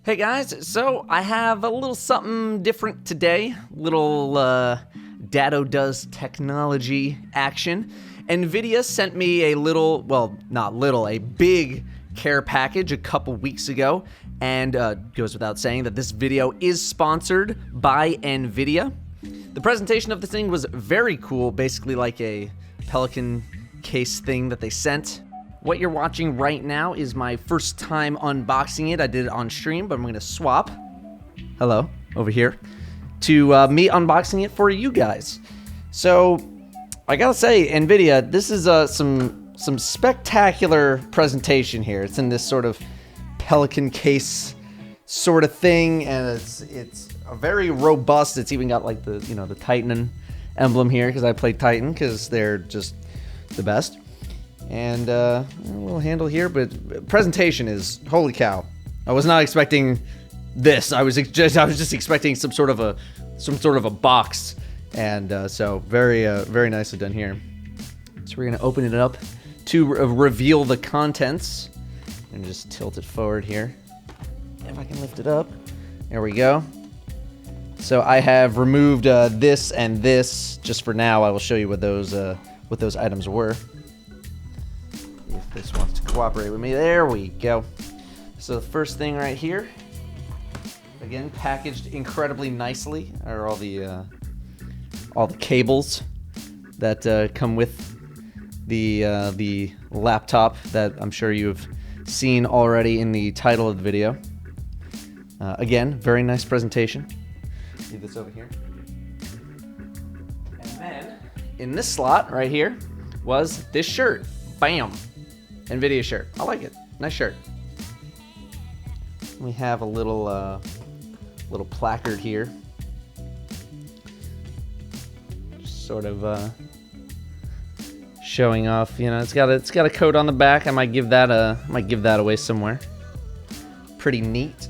Hey guys, so I have a little something different today. Little Datto does technology action. NVIDIA sent me a little, well, not little, a big care package a couple weeks ago. And goes without saying that this video is sponsored by NVIDIA. The presentation of the thing was very cool, basically like a Pelican case thing that they sent. What you're watching right now is my first time unboxing it. I did it on stream, but I'm going to swap, hello, over here, to me unboxing it for you guys. So, I gotta say, NVIDIA, this is some spectacular presentation here. It's in this sort of Pelican case sort of thing, and it's a very robust. It's even got like the the Titan emblem here because I play Titan because they're just the best. And a little handle here, but presentation is holy cow. I was not expecting this. I was just expecting some sort of a box, and so very nicely done here. So we're gonna open it up to reveal the contents, and just tilt it forward here. If I can lift it up, there we go. So I have removed this and this just for now. I will show you what those items were. If this wants to cooperate with me, there we go. So the first thing right here, again packaged incredibly nicely, are all the cables that come with the laptop that I'm sure you've seen already in the title of the video. Again, very nice presentation. Leave this over here. And then in this slot right here was this shirt. Bam! NVIDIA shirt. I like it. Nice shirt. We have a little placard here. Just sort of showing off. It's got a code on the back. I might give that away somewhere. Pretty neat.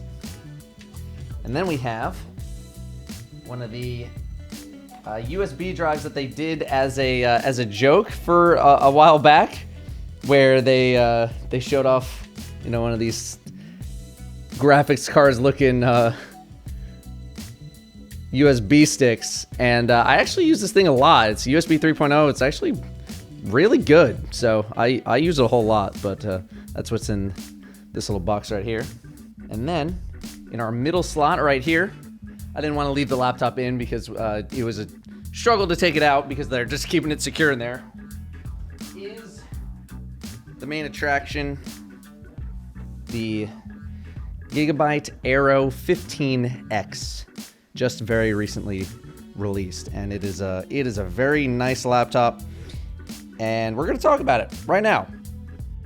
And then we have one of the USB drives that they did as a joke for a while back, where they showed off one of these graphics cards looking USB sticks, and I actually use this thing a lot. It's USB 3.0. It's actually really good, so I use it a whole lot, but that's what's in this little box right here. And then in our middle slot right here, I didn't want to leave the laptop in because it was a struggle to take it out because they're just keeping it secure in there, is the main attraction, the Gigabyte Aero 15X, just very recently released, and it is a very nice laptop, and we're going to talk about it right now.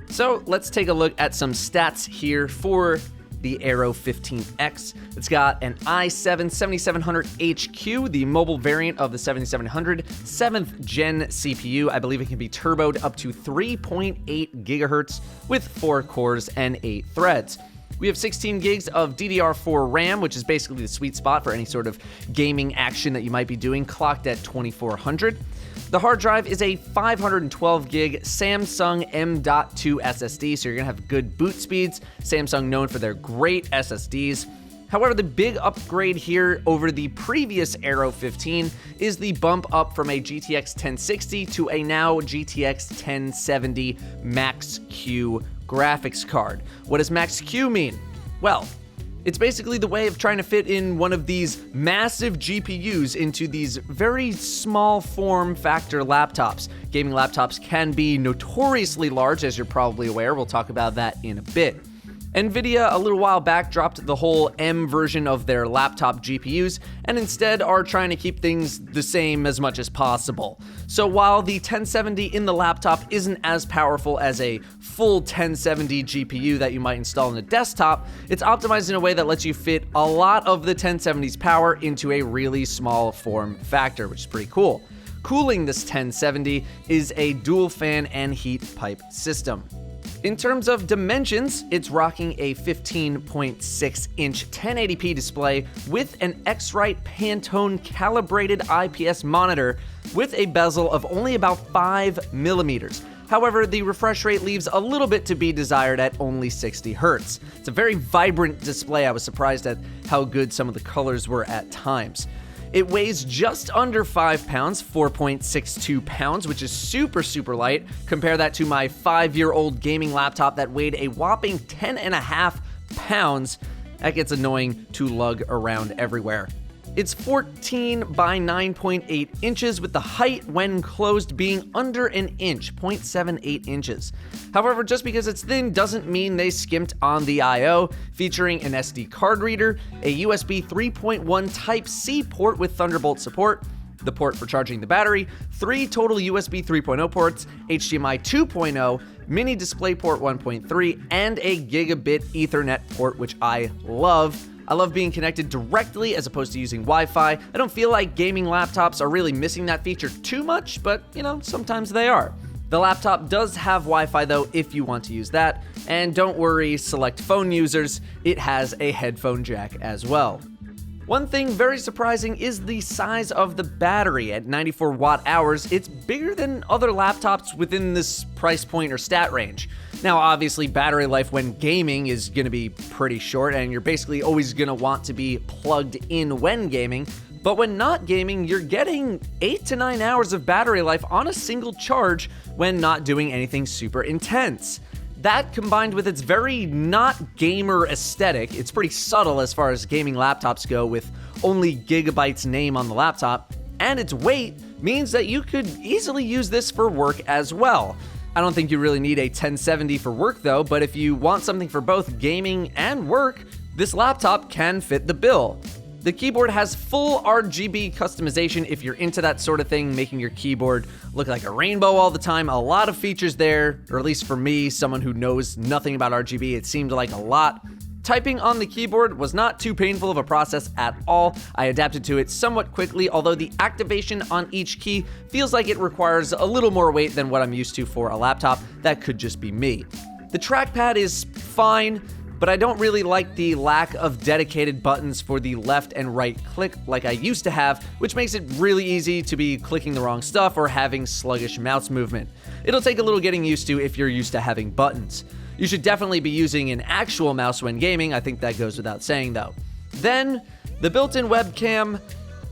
So let's take a look at some stats here for the Aero 15X. It's got an i7 7700HQ, the mobile variant of the 7700, 7th gen CPU. I believe it can be turboed up to 3.8 gigahertz with 4 cores and 8 threads. We have 16 gigs of DDR4 RAM, which is basically the sweet spot for any sort of gaming action that you might be doing, clocked at 2400. The hard drive is a 512 gig Samsung M.2 SSD, so you're gonna have good boot speeds. Samsung known for their great SSDs. However, the big upgrade here over the previous Aero 15 is the bump up from a GTX 1060 to a now GTX 1070 Max-Q graphics card. What does Max-Q mean? Well, it's basically the way of trying to fit in one of these massive GPUs into these very small form factor laptops. Gaming laptops can be notoriously large, as you're probably aware. We'll talk about that in a bit. NVIDIA, a little while back, dropped the whole M version of their laptop GPUs and instead are trying to keep things the same as much as possible. So while the 1070 in the laptop isn't as powerful as a full 1070 GPU that you might install in a desktop, it's optimized in a way that lets you fit a lot of the 1070's power into a really small form factor, which is pretty cool. Cooling this 1070 is a dual fan and heat pipe system. In terms of dimensions, it's rocking a 15.6-inch 1080p display with an X-Rite Pantone calibrated IPS monitor with a bezel of only about 5 millimeters. However, the refresh rate leaves a little bit to be desired at only 60 Hz. It's a very vibrant display. I was surprised at how good some of the colors were at times. It weighs just under 5 pounds, 4.62 pounds, which is super light. Compare that to my 5-year-old gaming laptop that weighed a whopping 10.5 pounds. That gets annoying to lug around everywhere. It's 14 by 9.8 inches, with the height when closed being under an inch, 0.78 inches. However, just because it's thin doesn't mean they skimped on the I/O, featuring an SD card reader, a USB 3.1 Type-C port with Thunderbolt support, the port for charging the battery, 3 total USB 3.0 ports, HDMI 2.0, mini DisplayPort 1.3, and a Gigabit Ethernet port, which I love. I love being connected directly as opposed to using Wi-Fi. I don't feel like gaming laptops are really missing that feature too much, but sometimes they are. The laptop does have Wi-Fi though if you want to use that, and don't worry, select phone users, it has a headphone jack as well. One thing very surprising is the size of the battery. At 94 watt-hours, it's bigger than other laptops within this price point or stat range. Now, obviously, battery life when gaming is going to be pretty short, and you're basically always going to want to be plugged in when gaming. But when not gaming, you're getting 8 to 9 hours of battery life on a single charge when not doing anything super intense. That, combined with its very not gamer aesthetic, it's pretty subtle as far as gaming laptops go with only Gigabyte's name on the laptop, and its weight means that you could easily use this for work as well. I don't think you really need a 1070 for work though, but if you want something for both gaming and work, this laptop can fit the bill. The keyboard has full RGB customization if you're into that sort of thing, making your keyboard look like a rainbow all the time. A lot of features there, or at least for me, someone who knows nothing about RGB, it seemed like a lot. Typing on the keyboard was not too painful of a process at all. I adapted to it somewhat quickly, although the activation on each key feels like it requires a little more weight than what I'm used to for a laptop. That could just be me. The trackpad is fine, but I don't really like the lack of dedicated buttons for the left and right click like I used to have, which makes it really easy to be clicking the wrong stuff or having sluggish mouse movement. It'll take a little getting used to if you're used to having buttons. You should definitely be using an actual mouse when gaming, I think that goes without saying though. Then, the built-in webcam,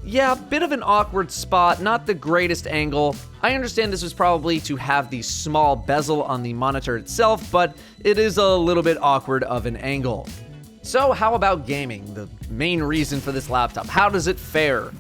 yeah, bit of an awkward spot, not the greatest angle. I understand this was probably to have the small bezel on the monitor itself, but it is a little bit awkward of an angle. So how about gaming, the main reason for this laptop? How does it fare?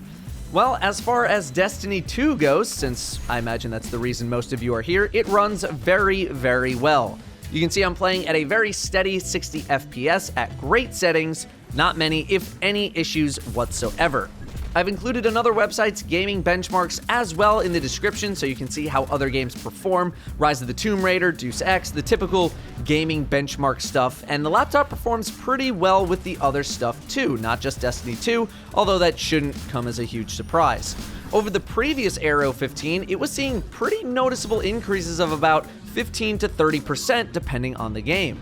Well, as far as Destiny 2 goes, since I imagine that's the reason most of you are here, it runs very well. You can see I'm playing at a very steady 60 FPS at great settings, not many, if any, issues whatsoever. I've included another website's gaming benchmarks as well in the description so you can see how other games perform. Rise of the Tomb Raider, Deus Ex, the typical gaming benchmark stuff, and the laptop performs pretty well with the other stuff too, not just Destiny 2, although that shouldn't come as a huge surprise. Over the previous Aero 15, it was seeing pretty noticeable increases of about 15 to 30% depending on the game.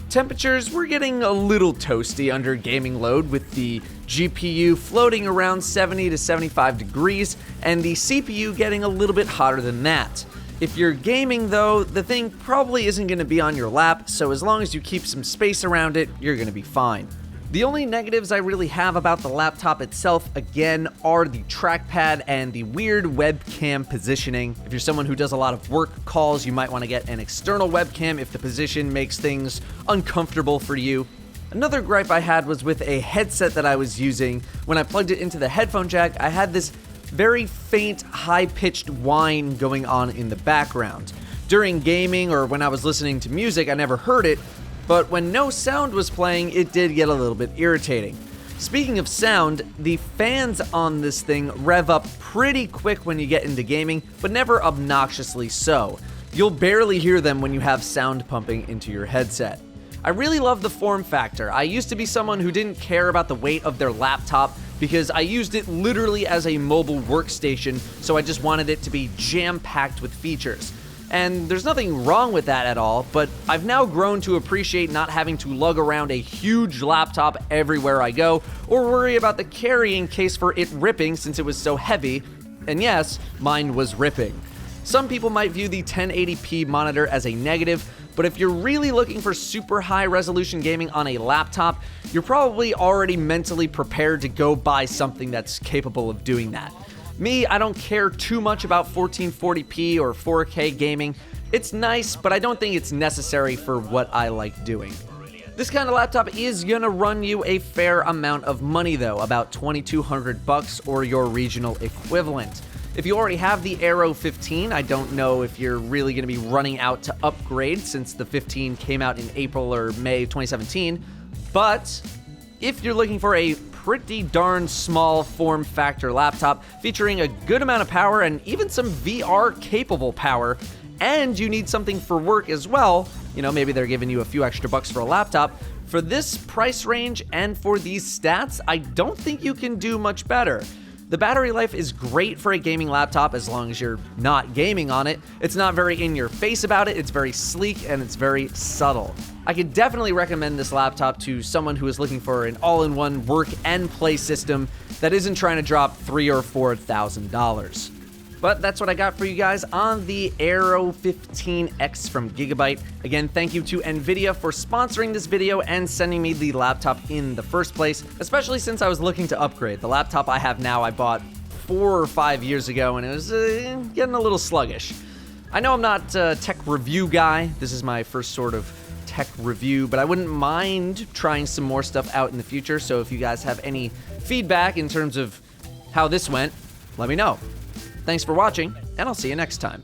Temperatures were getting a little toasty under gaming load, with the GPU floating around 70 to 75 degrees and the CPU getting a little bit hotter than that. If you're gaming though, the thing probably isn't going to be on your lap, so as long as you keep some space around it, you're going to be fine. The only negatives I really have about the laptop itself, again, are the trackpad and the weird webcam positioning. If you're someone who does a lot of work calls, you might want to get an external webcam if the position makes things uncomfortable for you. Another gripe I had was with a headset that I was using. When I plugged it into the headphone jack, I had this very faint, high-pitched whine going on in the background. During gaming or when I was listening to music, I never heard it, but when no sound was playing, it did get a little bit irritating. Speaking of sound, the fans on this thing rev up pretty quick when you get into gaming, but never obnoxiously so. You'll barely hear them when you have sound pumping into your headset. I really love the form factor. I used to be someone who didn't care about the weight of their laptop because I used it literally as a mobile workstation, so I just wanted it to be jam-packed with features. And there's nothing wrong with that at all, but I've now grown to appreciate not having to lug around a huge laptop everywhere I go, or worry about the carrying case for it ripping since it was so heavy. And yes, mine was ripping. Some people might view the 1080p monitor as a negative, but if you're really looking for super high resolution gaming on a laptop, you're probably already mentally prepared to go buy something that's capable of doing that. Me, I don't care too much about 1440p or 4K gaming. It's nice, but I don't think it's necessary for what I like doing. This kind of laptop is gonna run you a fair amount of money though, about $2,200 or your regional equivalent. If you already have the Aero 15, I don't know if you're really going to be running out to upgrade since the 15 came out in April or May 2017, but if you're looking for a pretty darn small form factor laptop featuring a good amount of power and even some VR capable power, and you need something for work as well, maybe they're giving you a few extra bucks for a laptop, for this price range and for these stats, I don't think you can do much better. The battery life is great for a gaming laptop as long as you're not gaming on it. It's not very in your face about it, it's very sleek, and it's very subtle. I could definitely recommend this laptop to someone who is looking for an all-in-one work and play system that isn't trying to drop $3,000 or $4,000. But that's what I got for you guys on the Aero 15X from Gigabyte. Again, thank you to NVIDIA for sponsoring this video and sending me the laptop in the first place, especially since I was looking to upgrade. The laptop I have now I bought 4 or 5 years ago, and it was getting a little sluggish. I know I'm not a tech review guy. This is my first sort of tech review, but I wouldn't mind trying some more stuff out in the future, so if you guys have any feedback in terms of how this went, let me know. Thanks for watching, and I'll see you next time.